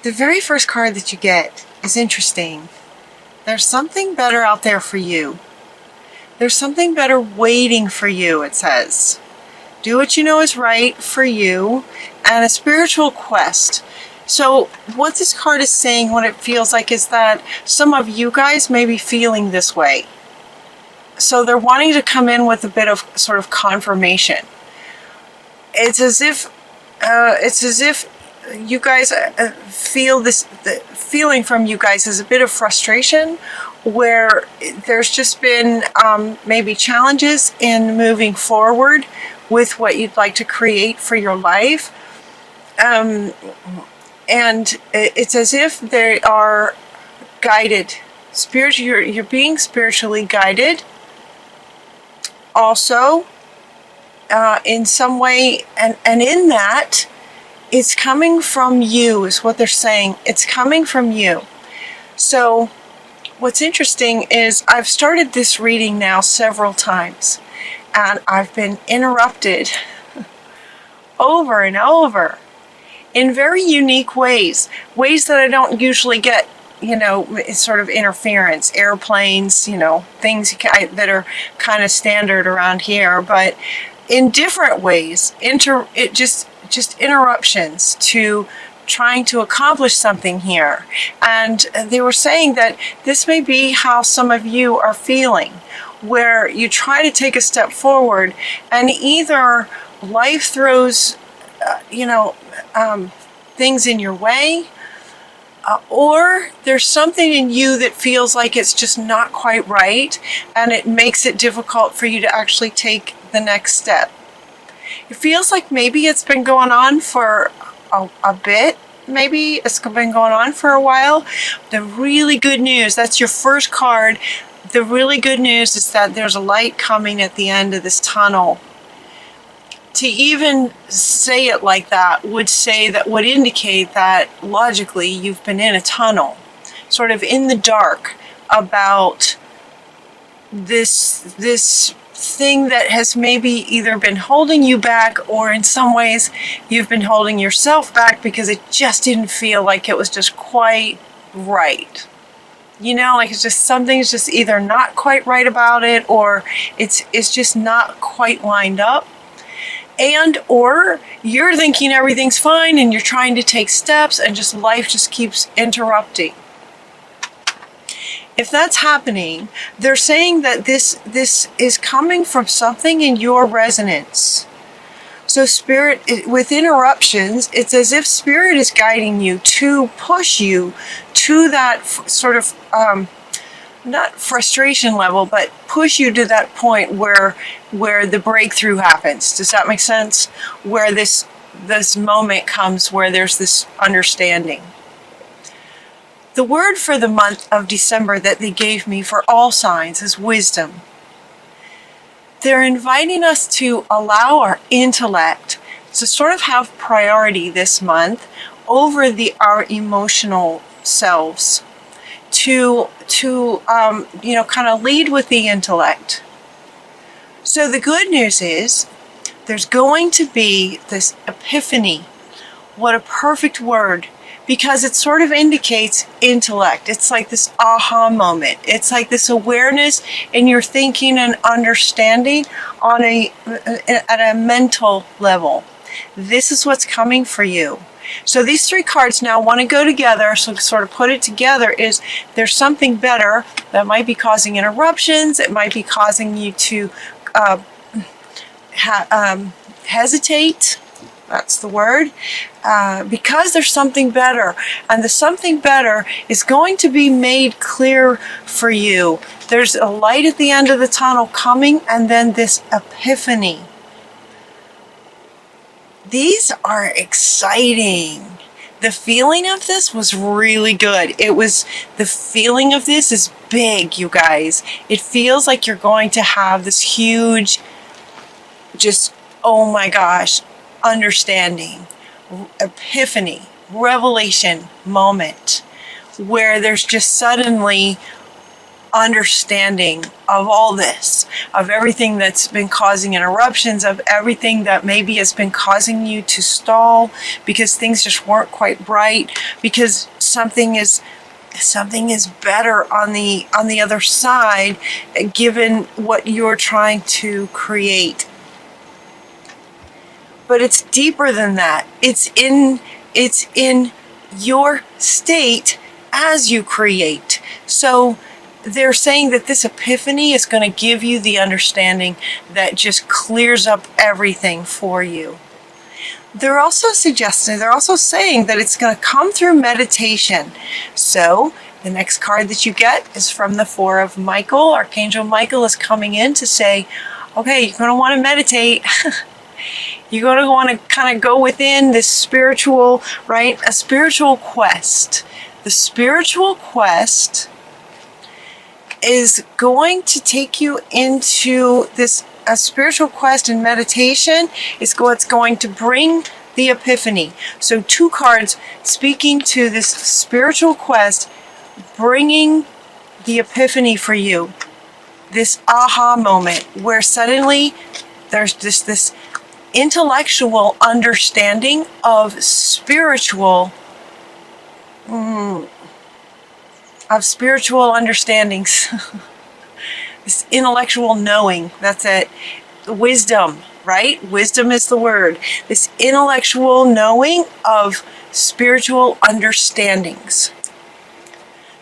the very first card that you get is interesting. There's something better out there for you. There's something better waiting for you, it says. Do what you know is right for you, and a spiritual quest. So what this card is saying, what it feels like, is that some of you guys may be feeling this way. So they're wanting to come in with a bit of sort of confirmation. It's as if you guys feel this, the feeling from you guys is a bit of frustration, where there's just been maybe challenges in moving forward with what you'd like to create for your life. And it's as if they are guided. You're being spiritually guided. Also, in some way, and in that, it's coming from you, is what they're saying. It's coming from you. So what's interesting is I've started this reading now several times, and I've been interrupted over and over in very unique ways that I don't usually get, sort of interference, airplanes, things that are kind of standard around here, but in different ways, just interruptions to trying to accomplish something here. And they were saying that this may be how some of you are feeling, where you try to take a step forward and either life throws, things in your way, or there's something in you that feels like it's just not quite right, and it makes it difficult for you to actually take the next step. It feels like maybe it's been going on for a bit. Maybe it's been going on for a while. The really good news, that's your first card. The really good news is that there's a light coming at the end of this tunnel. To even say it like that would indicate that logically you've been in a tunnel, sort of in the dark, about this thing that has maybe either been holding you back, or in some ways you've been holding yourself back because it just didn't feel like it was just quite right. Like it's just, something's just either not quite right about it, or it's just not quite lined up. And or you're thinking everything's fine and you're trying to take steps and just life just keeps interrupting. If that's happening, they're saying that this is coming from something in your resonance. So Spirit, with interruptions, it's as if Spirit is guiding you to push you to that sort of, not frustration level, but push you to that point where the breakthrough happens. Does that make sense? Where this moment comes where there's this understanding. The word for the month of December that they gave me for all signs is wisdom. They're inviting us to allow our intellect to sort of have priority this month over our emotional selves. To kind of lead with the intellect. So the good news is there's going to be this epiphany. What a perfect word, because it sort of indicates intellect. It's like this aha moment. It's like this awareness in your thinking and understanding at a mental level. This is what's coming for you. So these three cards now want to go together, so to sort of put it together is there's something better that might be causing interruptions. It might be causing you to hesitate. That's the word. Because there's something better. And the something better is going to be made clear for you. There's a light at the end of the tunnel coming, and then this epiphany. These are exciting. The feeling of this was really good. The feeling of this is big, you guys. It feels like you're going to have this huge, just, oh my gosh, understanding, epiphany, revelation moment, where there's just suddenly understanding of all this, of everything that's been causing interruptions, of everything that maybe has been causing you to stall because things just weren't quite right, because something is better on the other side, given what you're trying to create. But it's deeper than that. It's in your state as you create. So they're saying that this epiphany is going to give you the understanding that just clears up everything for you. They're also saying that it's going to come through meditation. So the next card that you get is from the Four of Michael. Archangel Michael is coming in to say, okay, you're going to want to meditate. You're going to want to kind of go within this spiritual, right? A spiritual quest. The spiritual quest is going to take you into this, a spiritual quest and meditation is what's going to bring the epiphany. So 2 cards speaking to this spiritual quest, bringing the epiphany for you. This aha moment where suddenly there's just this intellectual understanding of spiritual understandings. This intellectual knowing, that's it. Wisdom, right? Wisdom is the word. This intellectual knowing of spiritual understandings.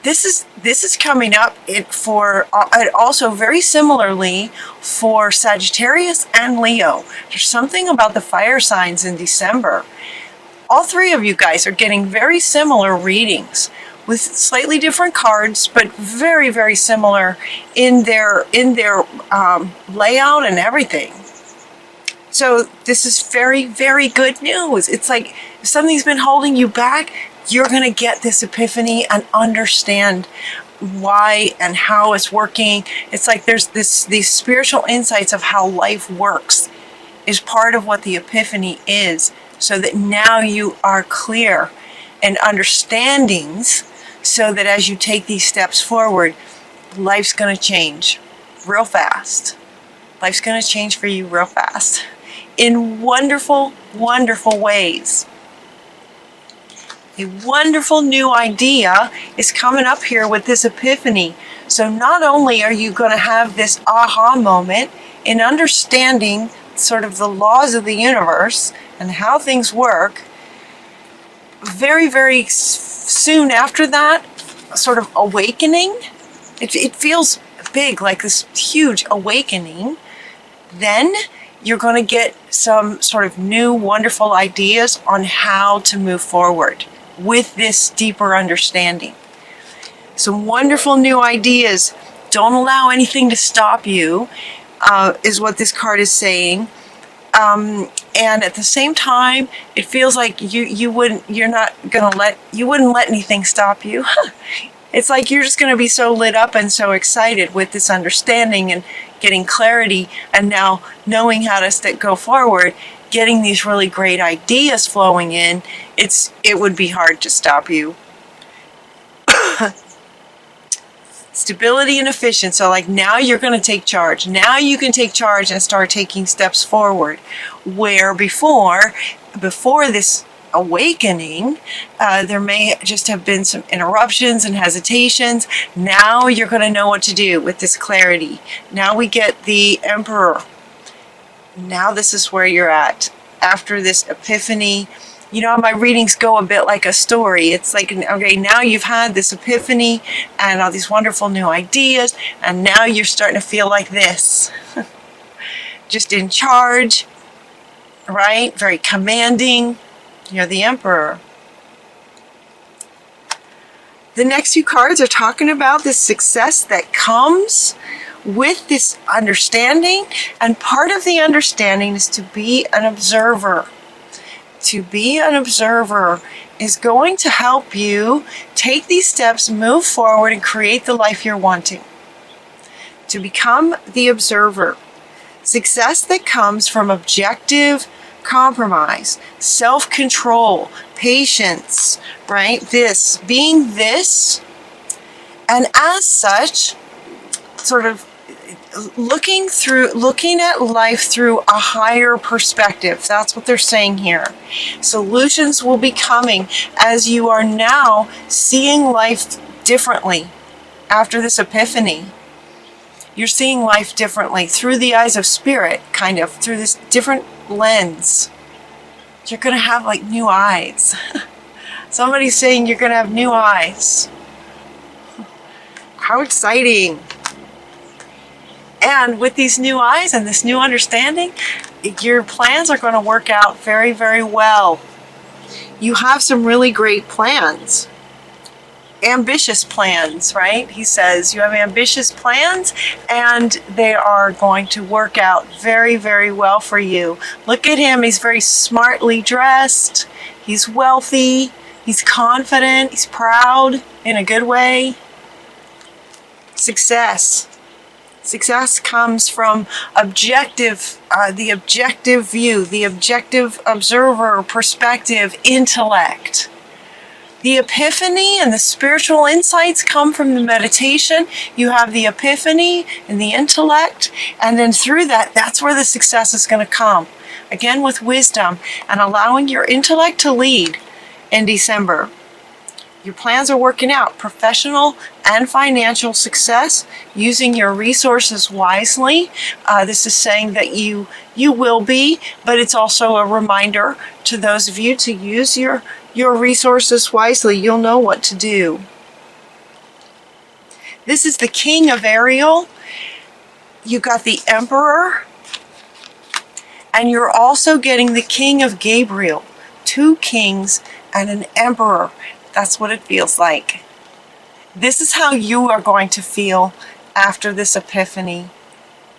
This is coming up for also very similarly for Sagittarius and Leo. There's something about the fire signs in December. All 3 of you guys are getting very similar readings with slightly different cards, but very, very similar in their layout and everything. So this is very, very good news. It's like if something's been holding you back, you're going to get this epiphany and understand why and how it's working. It's like there's these spiritual insights of how life works is part of what the epiphany is, so that now you are clear and understandings, so that as you take these steps forward, life's going to change real fast. Life's going to change for you real fast in wonderful, wonderful ways. A wonderful new idea is coming up here with this epiphany. So not only are you going to have this aha moment in understanding sort of the laws of the universe and how things work, very, very soon after that, sort of awakening. It feels big, like this huge awakening. Then you're going to get some sort of new, wonderful ideas on how to move forward with this deeper understanding. Some wonderful new ideas. Don't allow anything to stop you, is what this card is saying. And at the same time, it feels like you wouldn't let anything stop you. It's like you're just going to be so lit up and so excited with this understanding and getting clarity, and now knowing how to go forward, getting these really great ideas flowing in. It would be hard to stop you. Stability and efficiency. So like now you're going to take charge. Now you can take charge and start taking steps forward. Where before this awakening, there may just have been some interruptions and hesitations. Now you're going to know what to do with this clarity. Now we get the Emperor. Now this is where you're at. After this epiphany, you know, my readings go a bit like a story. It's like, okay, now you've had this epiphany and all these wonderful new ideas, and now you're starting to feel like this. Just in charge, right? Very commanding. You're the Emperor. The next few cards are talking about the success that comes with this understanding, and part of the understanding is to be an observer. To be an observer is going to help you take these steps, move forward, and create the life you're wanting. To become the observer. Success that comes from objective compromise, self-control, patience, right? Being this, and as such, sort of looking at life through a higher perspective. That's what they're saying here. Solutions will be coming as you are now seeing life differently after this epiphany. You're seeing life differently through the eyes of spirit, kind of through this different lens. You're going to have like new eyes. Somebody's saying you're going to have new eyes. How exciting. And with these new eyes and this new understanding, your plans are going to work out very, very well. You have some really great plans. Ambitious plans, right? He says you have ambitious plans and they are going to work out very, very well for you. Look at him. He's very smartly dressed. He's wealthy. He's confident. He's proud in a good way. Success. Success comes from the objective view, the objective observer, perspective, intellect. The epiphany and the spiritual insights come from the meditation. You have the epiphany and the intellect, and then through that, that's where the success is going to come. Again, with wisdom and allowing your intellect to lead in December. Your plans are working out. Professional and financial success, using your resources wisely. This is saying that you will be, but it's also a reminder to those of you to use your resources wisely. You'll know what to do. This is the King of Ariel. You got the Emperor. And you're also getting the King of Gabriel. 2 kings and an emperor. That's what it feels like. This is how you are going to feel after this epiphany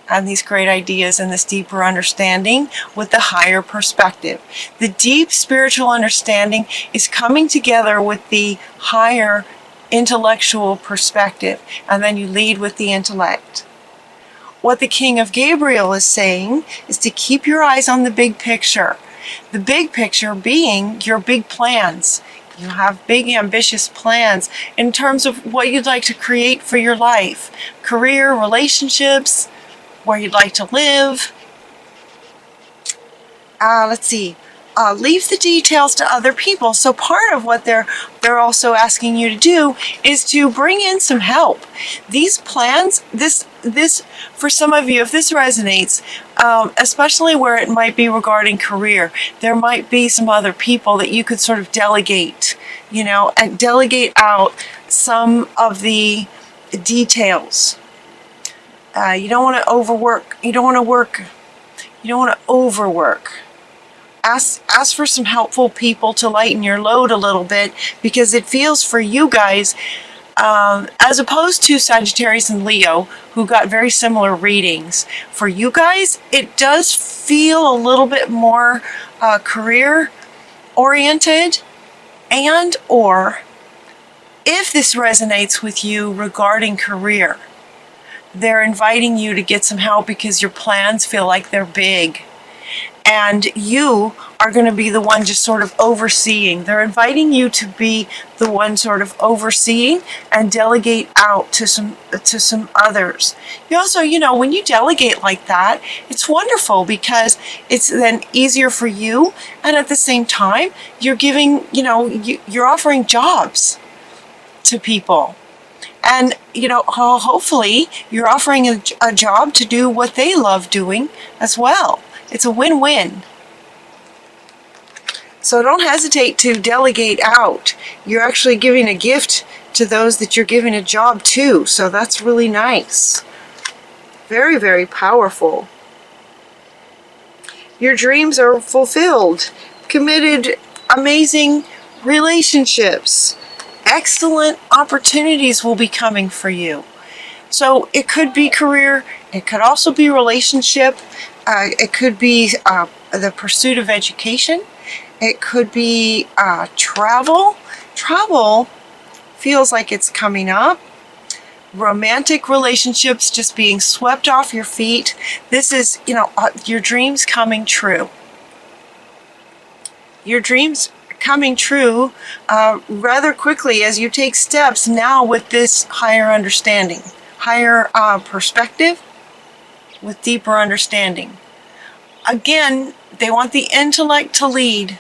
and these great ideas and this deeper understanding with the higher perspective. The deep spiritual understanding is coming together with the higher intellectual perspective, and then you lead with the intellect. What the King of Gabriel is saying is to keep your eyes on the big picture. The big picture being your big plans. You have big, ambitious plans in terms of what you'd like to create for your life. Career, relationships, where you'd like to live. Let's see. Leave the details to other people. So part of what they're also asking you to do is to bring in some help. These plans, this for some of you, if this resonates, especially where it might be regarding career, there might be some other people that you could sort of delegate, and delegate out some of the details. You don't want to overwork. You don't want to overwork. Ask for some helpful people to lighten your load a little bit, because it feels for you guys, as opposed to Sagittarius and Leo, who got very similar readings. For you guys, it does feel a little bit more career oriented, and or if this resonates with you regarding career, they're inviting you to get some help because your plans feel like they're big. And you are going to be the one just sort of overseeing. They're inviting you to be the one sort of overseeing and delegate out to some others. You also, when you delegate like that, it's wonderful because it's then easier for you. And at the same time, you're giving, you're offering jobs to people. And, hopefully you're offering a job to do what they love doing as well. It's a win-win. So don't hesitate to delegate out. You're actually giving a gift to those that you're giving a job to. So that's really nice. Very, very powerful. Your dreams are fulfilled. Committed, amazing relationships. Excellent opportunities will be coming for you. So it could be career. It could also be relationship. It could be the pursuit of education. It could be travel. Travel feels like it's coming up. Romantic relationships just being swept off your feet. This is, your dreams coming true. Your dreams coming true rather quickly as you take steps now with this higher understanding, higher perspective with deeper understanding. Again, they want the intellect to lead.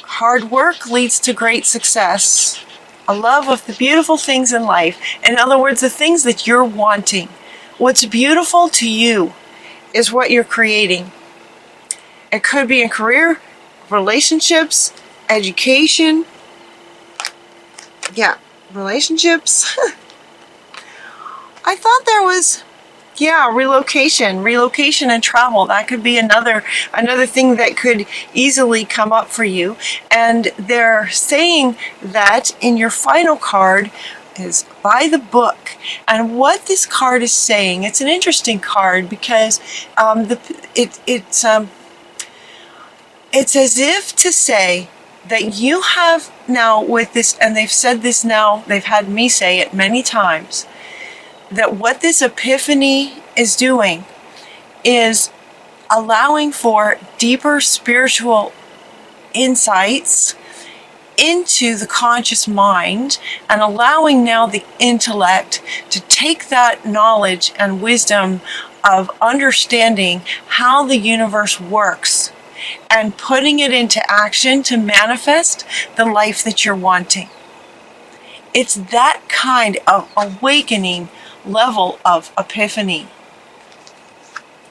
Hard work leads to great success. A love of the beautiful things in life. In other words, the things that you're wanting. What's beautiful to you is what you're creating. It could be in career, relationships, education. Yeah, relationships. I thought there was, relocation and travel. That could be another thing that could easily come up for you. And they're saying that in your final card is by the book. And what this card is saying, it's an interesting card because it's as if to say that you have now with this, and they've said this now, they've had me say it many times, that what this epiphany is doing is allowing for deeper spiritual insights into the conscious mind and allowing now the intellect to take that knowledge and wisdom of understanding how the universe works and putting it into action to manifest the life that you're wanting. It's that kind of awakening level of epiphany,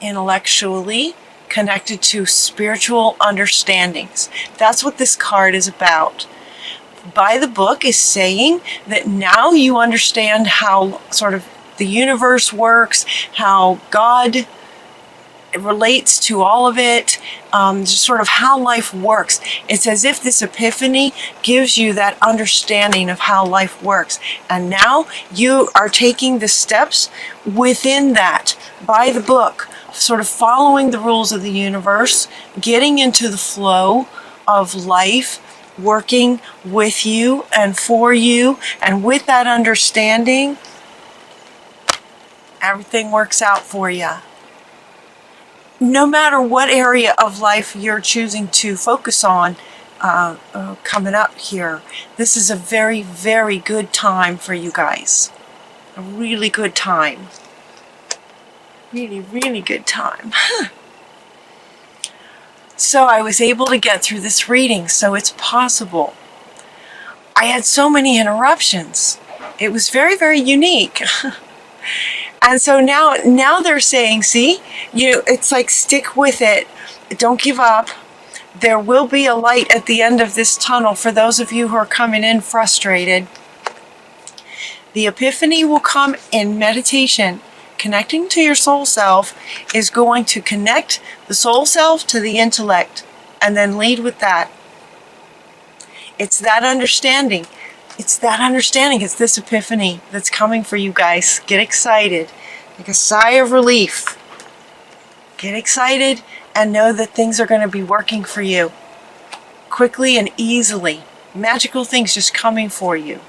intellectually connected to spiritual understandings. That's what this card is about. By the book is saying that now you understand how sort of the universe works, how God relates to all of it, just sort of how life works. It's as if this epiphany gives you that understanding of how life works. And now you are taking the steps within that by the book, sort of following the rules of the universe, getting into the flow of life, working with you and for you. And with that understanding, everything works out for you. No matter what area of life you're choosing to focus on coming up here, this is a very, very good time for you guys. A really good time. Really, really good time. So I was able to get through this reading, so it's possible. I had so many interruptions. It was very, very unique. And so now they're saying, see, it's like stick with it. Don't give up. There will be a light at the end of this tunnel for those of you who are coming in frustrated. The epiphany will come in meditation. Connecting to your soul self is going to connect the soul self to the intellect and then lead with that. It's that understanding. It's this epiphany that's coming for you guys. Get excited. Take a sigh of relief. Get excited and know that things are going to be working for you quickly and easily. Magical things just coming for you.